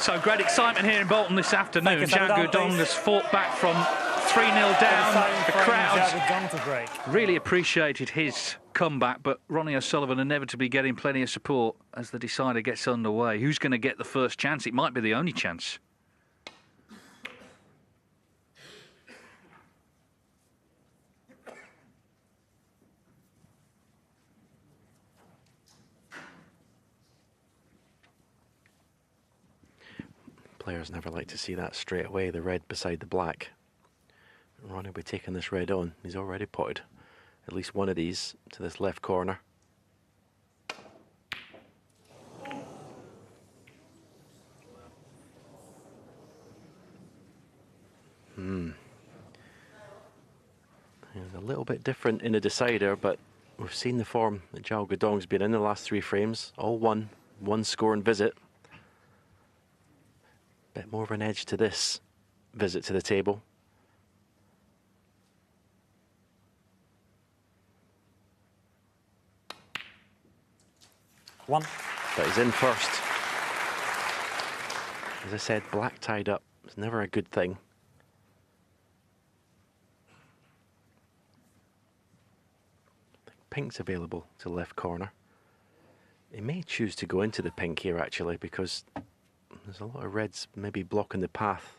So great excitement here in Bolton this afternoon. Xiao Guodong, Guodong has fought back from 3-0 down. The crowd really appreciated his comeback, but Ronnie O'Sullivan inevitably getting plenty of support as the decider gets underway. Who's going to get the first chance? It might be the only chance. Players never like to see that straight away, the red beside the black. Ronnie will be taking this red on. He's already potted at least one of these to this left corner. It's a little bit different in a decider, but we've seen the form that Xiao Guodong's been in the last 3 frames. All one score and visit. Bit more of an edge to this visit to the table. One. But he's in first. As I said, black tied up is never a good thing. I think pink's available to the left corner. He may choose to go into the pink here actually, because there's a lot of reds maybe blocking the path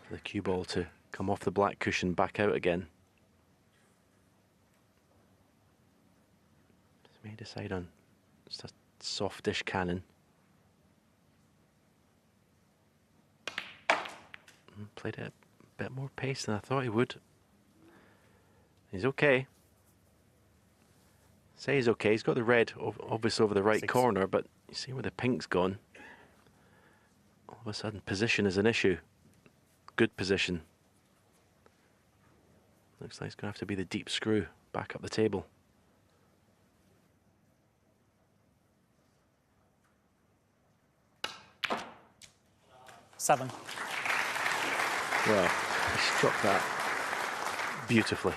for the cue ball to come off the black cushion back out again. So may decide on just a softish cannon. Played it a bit more pace than I thought he would. He's okay. Say he's okay. He's got the red obviously over the right corner, but you see where the pink's gone. All of a sudden, position is an issue. Good position. Looks like it's going to have to be the deep screw back up the table. Seven. Well, he struck that beautifully.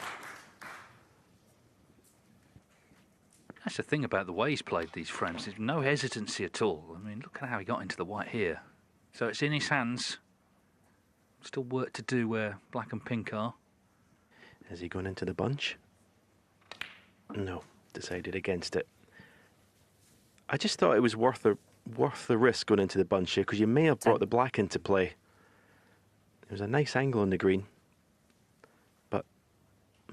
That's the thing about the way he's played these frames. There's no hesitancy at all. I mean, look at how he got into the white here. So it's in his hands. Still work to do where black and pink are. Has he gone into the bunch? No, decided against it. I just thought it was worth the risk going into the bunch here, because you may have brought the black into play. There's a nice angle on the green, but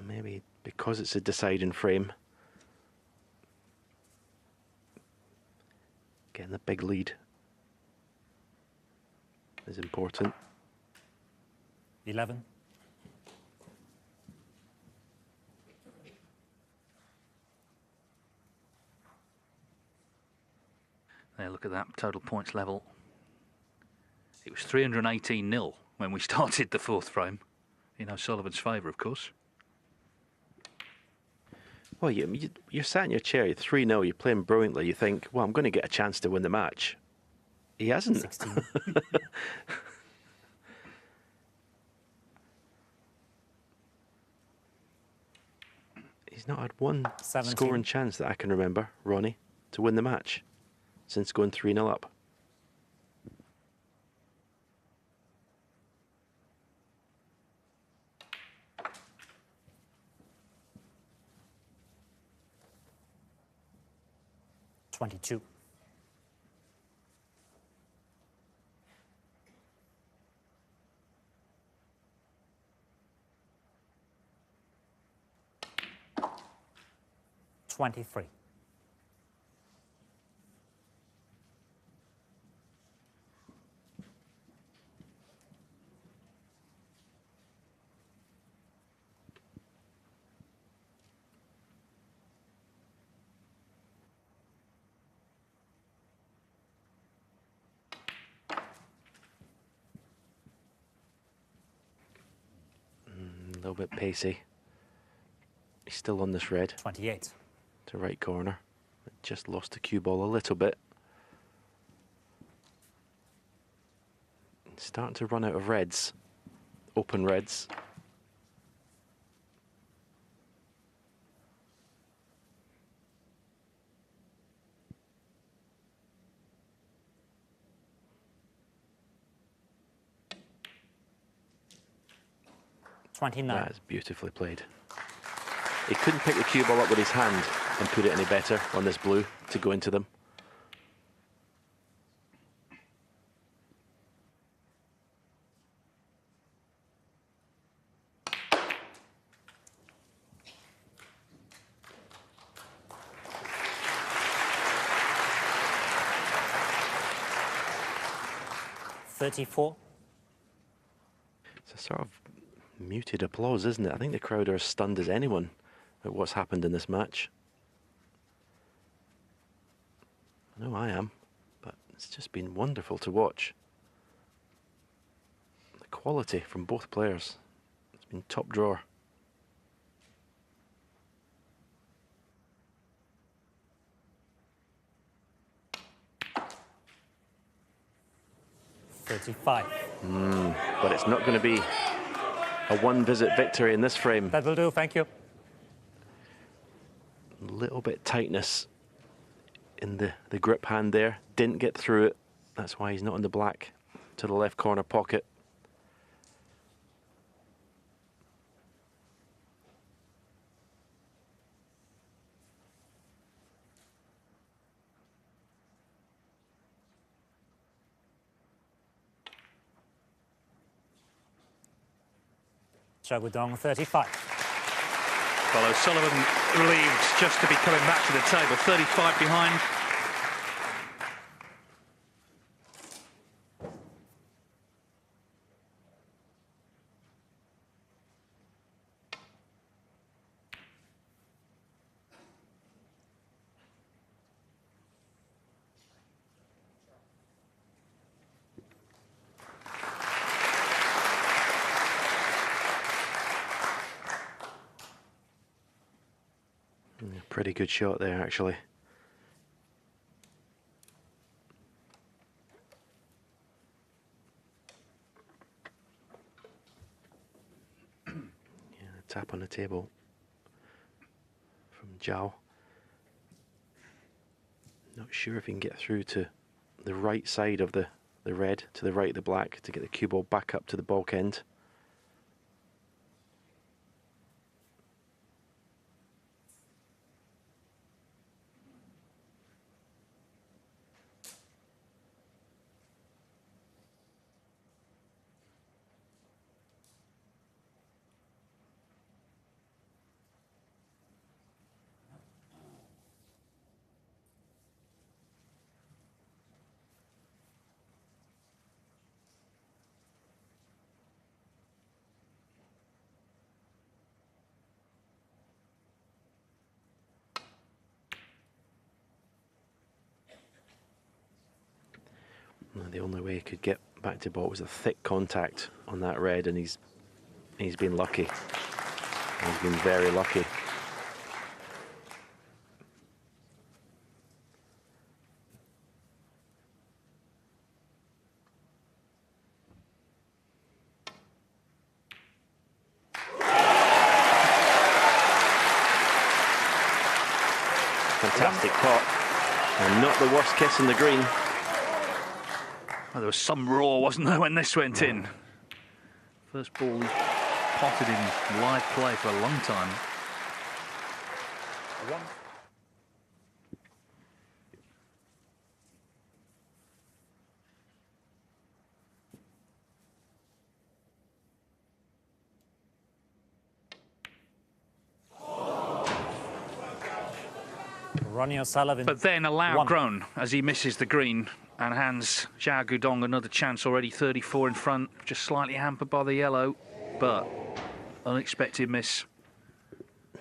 maybe because it's a deciding frame, getting the big lead is important. 11. There, look at that total points level. It was 318-0 when we started the 4th frame, in O'Sullivan's favour, of course. Well, you're sat in your chair, you're 3-0, you're playing brilliantly, you think, well, I'm going to get a chance to win the match. He hasn't. 16. He's not had one 17. scoring chance that I can remember, Ronnie, to win the match since going 3-0 up. $22. $23. A little bit pacey. He's still on this red. 28. To right corner. Just lost the cue ball a little bit. Starting to run out of reds. Open reds. 29. That is beautifully played. He couldn't pick the cue ball up with his hand and put it any better on this blue to go into them. $34. It's a sort of muted applause, isn't it? I think the crowd are as stunned as anyone at what's happened in this match. I know I am, but it's just been wonderful to watch. The quality from both players. It's been top drawer. $35. But it's not going to be a one-visit victory in this frame. That will do, thank you. A little bit tightness in the grip hand there. Didn't get through it. That's why he's not in the black to the left corner pocket. Xiao Guodong, 35. Well, O'Sullivan relieved just to be coming back to the table, 35 behind. Pretty good shot there, actually. Yeah, tap on the table from Xiao. Not sure if he can get through to the right side of the red, to the right of the black, to get the cue ball back up to the bulk end. The only way he could get back to ball was a thick contact on that red, and he's been lucky. He's been very lucky. Fantastic pot, and not the worst kiss in the green. Well, there was some roar, wasn't there, when this went in? First ball potted in live play for a long time. Ronnie O'Sullivan. But then a loud groan as he misses the green and hands Xiao Guodong another chance, already 34 in front, just slightly hampered by the yellow, but unexpected miss.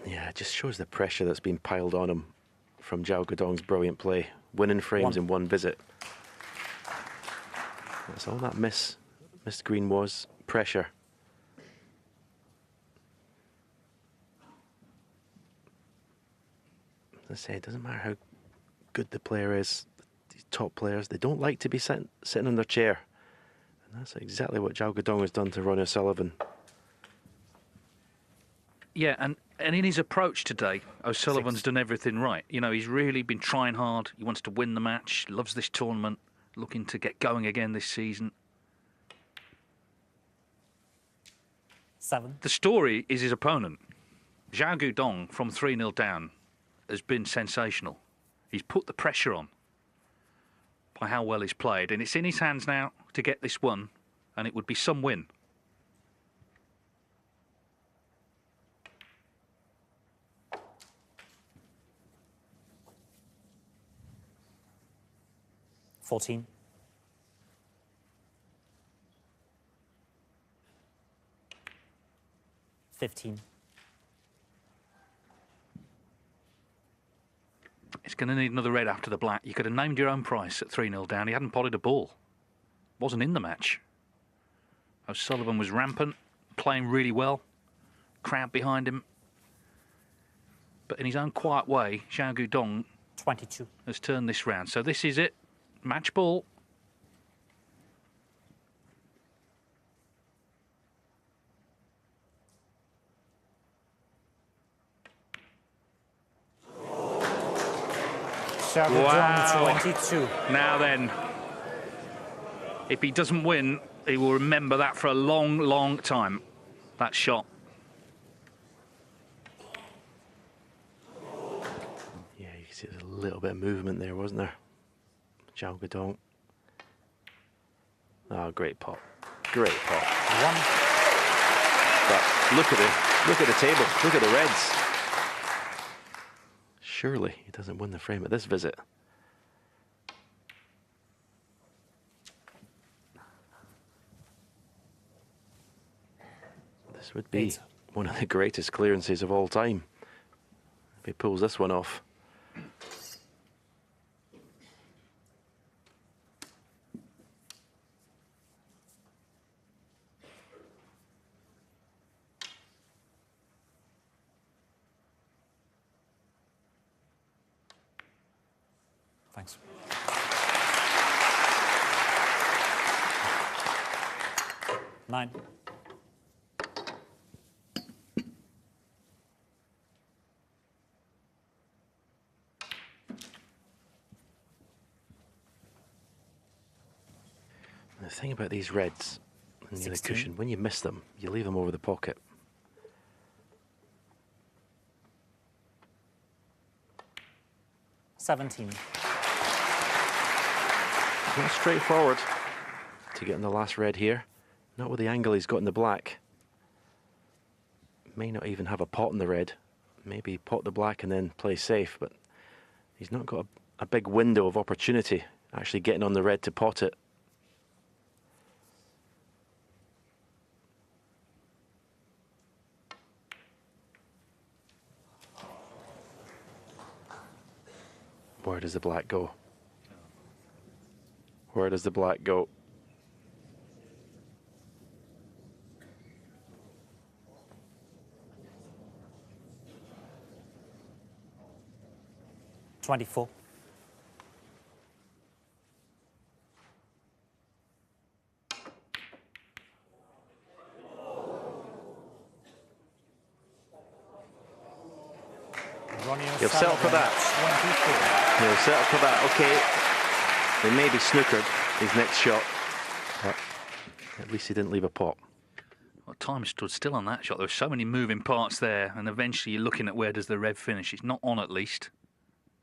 Yeah, it just shows the pressure that's been piled on him from Xiao Guodong's brilliant play. Winning frames in one visit. That's all that missed green was, pressure. As I say, it doesn't matter how good the player is, these top players, they don't like to be sitting on their chair. And that's exactly what Xiao Guodong has done to Ronnie O'Sullivan. Yeah, and in his approach today, O'Sullivan's done everything right. You know, he's really been trying hard. He wants to win the match, loves this tournament, looking to get going again this season. 7. The story is his opponent. Xiao Guodong, from 3-0 down, has been sensational. He's put the pressure on by how well he's played, and it's in his hands now to get this one, and it would be some win. $14. 15. He's going to need another red after the black. You could have named your own price at 3-0 down. He hadn't potted a ball. Wasn't in the match. O'Sullivan was rampant, playing really well. Crowd behind him. But in his own quiet way, Xiao Guodong 22. has turned this round. So this is it. Match ball. Xiao Guodong, Wow. 22. Now then, if he doesn't win, he will remember that for a long, long time. That shot. Yeah, you can see there's a little bit of movement there, wasn't there? Xiao Guodong. Oh, great pot. Great pot. 1. But look at the table. Look at the reds. Surely he doesn't win the frame at this visit. This would be 8. one of the greatest clearances of all time if he pulls this one off. Thanks. Nine. The thing about these reds and the other 16. cushion, when you miss them, you leave them over the pocket. $17. Not straightforward to get in the last red here. Not with the angle he's got in the black. May not even have a pot in the red. Maybe pot the black and then play safe, but he's not got a big window of opportunity actually getting on the red to pot it. Where does the black go? Where does the black go? $24. Ronnie He'll settle for that. 24. He'll settle for that. Okay. They may be snookered his next shot, but at least he didn't leave a pot. Well, time stood still on that shot. There were so many moving parts there, and eventually you're looking at where does the red finish. It's not on, at least,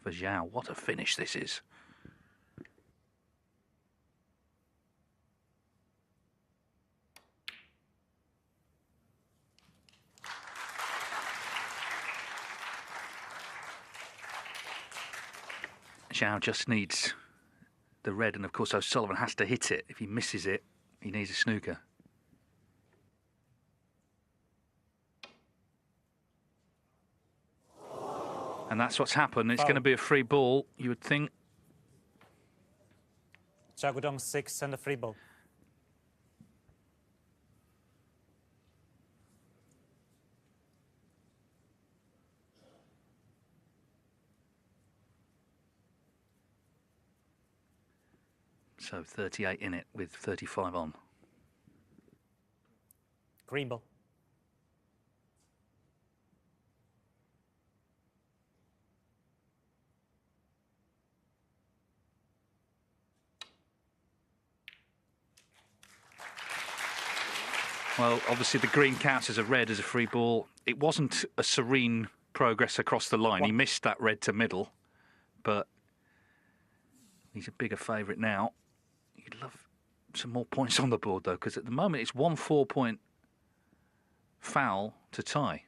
for Xiao. What a finish this is. Xiao just needs the red, and of course O'Sullivan has to hit it. If he misses it, he needs a snooker. And that's what's happened. It's going to be a free ball, you would think. Xiao Guodong 6 and a free ball. So 38 in it with 35 on. Green ball. Well, obviously the green counts as a red, as a free ball. It wasn't a serene progress across the line. He missed that red to middle, but he's a bigger favourite now. You'd love some more points on the board, though, because at the moment it's 1 4-point foul to tie.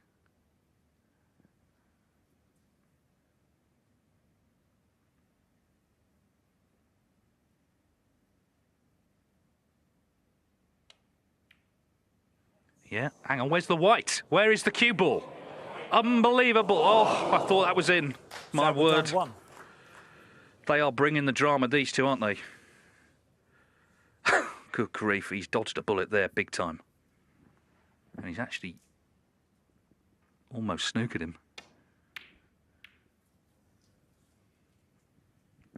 Yeah, hang on, where's the white? Where is the cue ball? Unbelievable. Oh, I thought that was in. My word. They are bringing the drama, these two, aren't they? Good grief, he's dodged a bullet there, big time. And he's actually almost snookered him.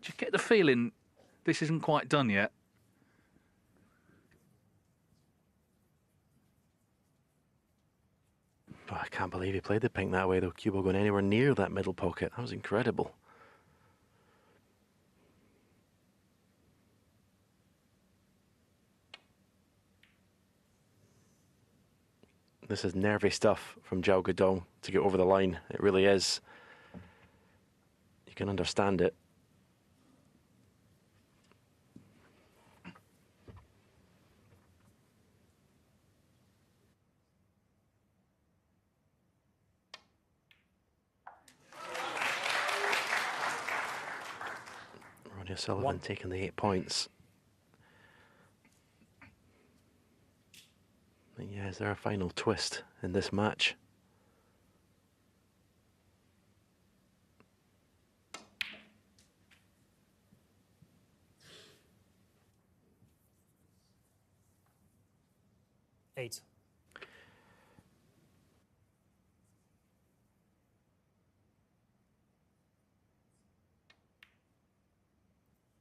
Just get the feeling this isn't quite done yet. Oh, I can't believe he played the pink that way, though. Cue ball going anywhere near that middle pocket. That was incredible. This is nervy stuff from Xiao Guodong to get over the line. It really is. You can understand it. Ronnie O'Sullivan taking the 8 points. And yeah, is there a final twist in this match? Eight.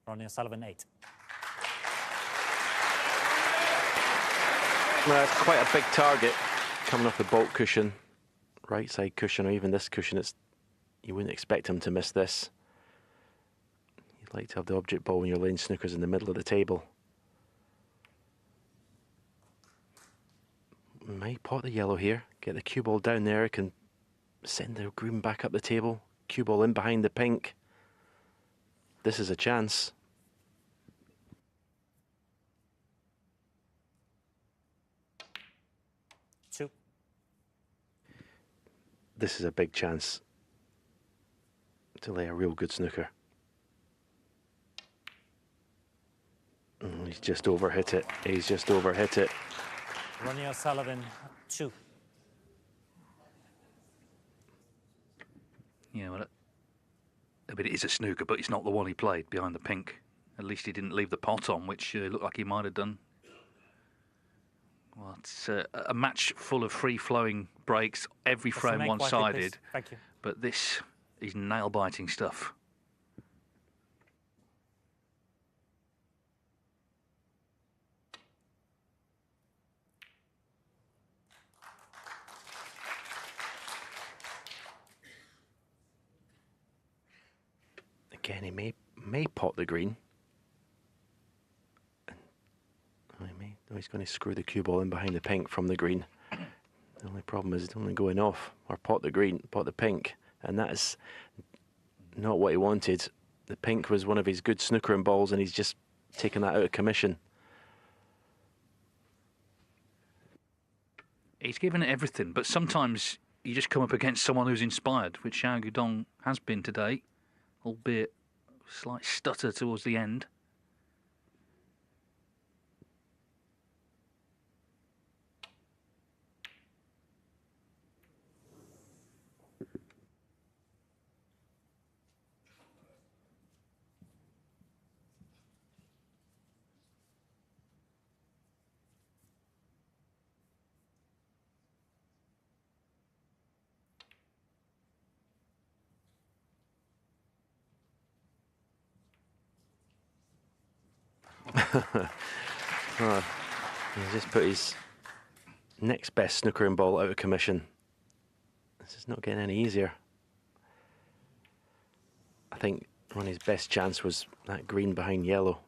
Ronnie O'Sullivan, 8. Well, it's quite a big target coming off the baulk cushion, right side cushion, or even this cushion. You wouldn't expect him to miss this. You'd like to have the object ball when you're laying snookers in the middle of the table. Might pot the yellow here, get the cue ball down there, can send the green back up the table, cue ball in behind the pink. This is a chance. Two. This is a big chance to lay a real good snooker. He's just overhit it. He's just overhit it. Ronnie O'Sullivan, 2. Yeah, well, I mean, it is a snooker, but it's not the one he played behind the pink. At least he didn't leave the pot on, which looked like he might have done. Well, it's a match full of free-flowing breaks, every frame one-sided. Thank you. But this is nail-biting stuff. Again, he may pot the green. He's going to screw the cue ball in behind the pink from the green. The only problem is it's only going off, or pot the green, pot the pink, and that is not what he wanted. The pink was one of his good snookering balls, and he's just taken that out of commission. He's given it everything, but sometimes you just come up against someone who's inspired, which Xiao Guodong has been today, albeit a slight stutter towards the end. Oh, he's just put his next best snookering ball out of commission. This is not getting any easier. I think Ronnie's best chance was that green behind yellow.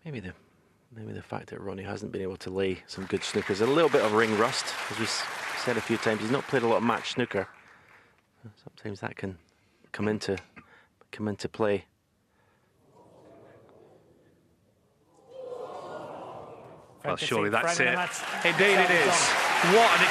Maybe the fact that Ronnie hasn't been able to lay some good snookers, a little bit of ring rust, as we said a few times. He's not played a lot of match snooker. Sometimes that can come into play. Well, surely that's Fragment it. of match. Indeed, it is. What an